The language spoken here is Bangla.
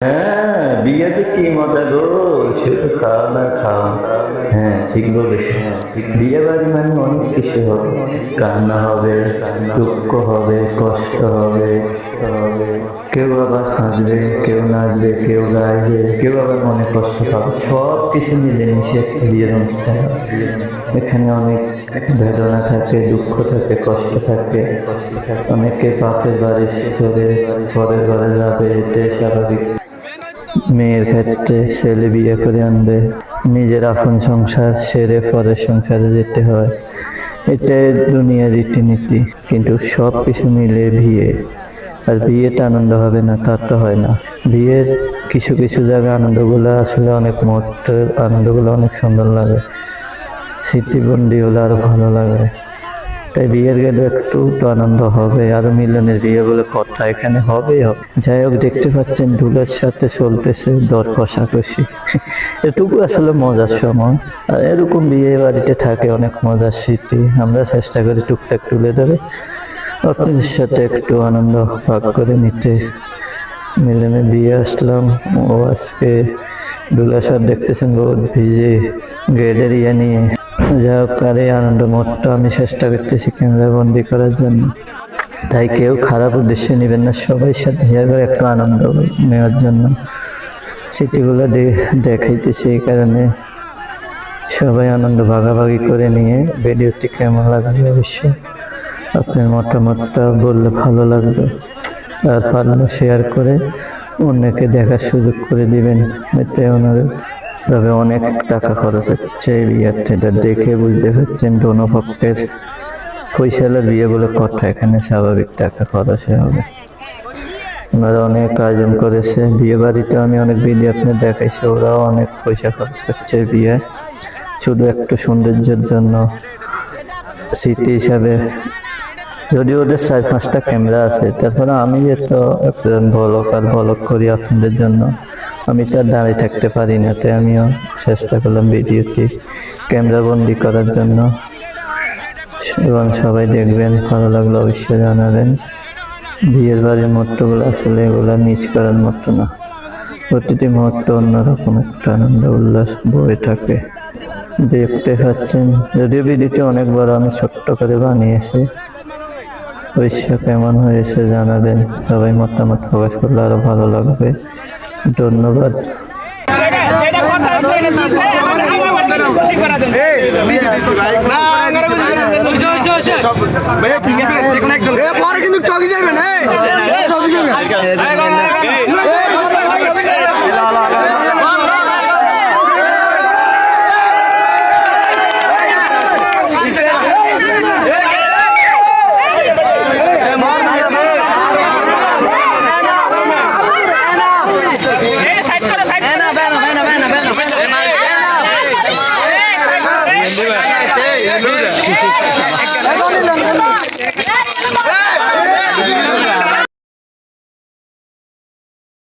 হ্যাঁ, বিয়েতে কি মজা গো, শুধু খাও না খাও। হ্যাঁ ঠিক বলেছে, বিয়ে বাড়ি মানে অনেক কিছু হবে, কান্না হবে, দুঃখ হবে, কষ্ট হবে, কেউ আবার হাসবে, কেউ নাচবে, কেউ গাইবে, কেউ আবার মনে কষ্ট পাবে, সব কিছু মিলে মিশে একটা বিয়ের অনুষ্ঠান। এখানে অনেক বেদনা থাকে, দুঃখ থাকে, কষ্ট থাকে, অনেকে বাপের বাড়ি ছেড়ে পরের ঘরে যাবে, এটাই স্বাভাবিক। মেয়ের ক্ষেত্রে ছেলে বিয়ে করে আনবে, নিজের আপন সংসার সেরে পরের সংসারে যেতে হয়, এটাই দুনিয়ার রীতিনীতি। কিন্তু সব কিছু মিলে বিয়ে, আর বিয়েতে আনন্দ হবে না তা তো হয় না। বিয়ের কিছু কিছু জায়গায় আনন্দগুলো আসলে অনেক মুহূর্তের আনন্দগুলো অনেক সুন্দর লাগে, স্মৃতিবন্দী হলে আরো ভালো লাগে। তাই বিয়ের গেলে একটু তো আনন্দ হবে, আরো মিলনের বিয়ে বলে কথা এখানে হবেই হবে। যাই হোক, দেখতে পাচ্ছেন দুলের সাথে চলতেছে দর কষাকষি, এটুকু আসলে মজার সময়। আর এরকম বিয়ে বাড়িতে থাকে অনেক মজার স্মৃতি, আমরা চেষ্টা করি টুকটাক তুলে ধরে আপনাদের সাথে একটু আনন্দ ভাগ করে নিতে। মিলনে বিয়ে আসলাম, ও আজকে দুলার সাথে দেখতেছেন রোদ ভিজে গেটের ইয়ে নিয়ে। যা হোক, আর এই আনন্দ মোটটা আমি চেষ্টা করতেছি ক্যামেরা বন্দি করার জন্য, তাই কেউ খারাপ উদ্দেশ্যে নেবেন না, সবাই সাথে শেয়ার করে একটু আনন্দ নেওয়ার জন্য স্মৃতিগুলো দেখাইতেছি। এই কারণে সবাই আনন্দ ভাগাভাগি করে নিয়ে ভিডিওটি কেমন লাগছে অবশ্যই আপনার মতামতটা বললে ভালো লাগবে, আর পারলে শেয়ার করে অন্যকে দেখার সুযোগ করে দিবেন, এতে অনুরোধ। তবে অনেক টাকা খরচ হচ্ছে এই বিয়েতে, এটা দেখে বুঝতে পারছেন দোনো পক্ষের পয়সালার বিয়ে বলে কথা, এখানে স্বাভাবিক টাকা খরচ হবে। ওনারা অনেক আয়োজন করেছে বিয়ে বাড়িতে, আমি অনেক ভিডিও আপনার দেখাইছি, ওরাও অনেক পয়সা খরচ করছে বিয়ে, শুধু একটু সৌন্দর্যের জন্য, স্মৃতি হিসাবে। যদিও ওদের 4-5টা ক্যামেরা আছে, তারপরে আমি যেহেতু একজন ব্লগ করি আপনাদের জন্য, আমি তো আর দাঁড়িয়ে থাকতে পারি না, তাই আমিও চেষ্টা করলাম ভিডিওটি ক্যামেরা বন্দি করার জন্য। এবং সবাই দেখবেন, ভালো লাগলো অবশ্যই জানাবেন। বিয়ের বাড়ির মুহূর্তগুলো আসলে এগুলো মিস করার মতো না, প্রতিটি মুহূর্ত অন্যরকম একটা আনন্দ উল্লাস বয়ে থাকে। দেখতে পাচ্ছেন, যদিও ভিডিওটি অনেক বড়, আমি ছোট্ট করে বানিয়েছি, অবশ্য কেমন হয়েছে জানাবেন। সবাই মতামত প্রকাশ করলে আরো ভালো লাগবে। ধন্যবাদ। কিন্তু ঠকি যাবেন।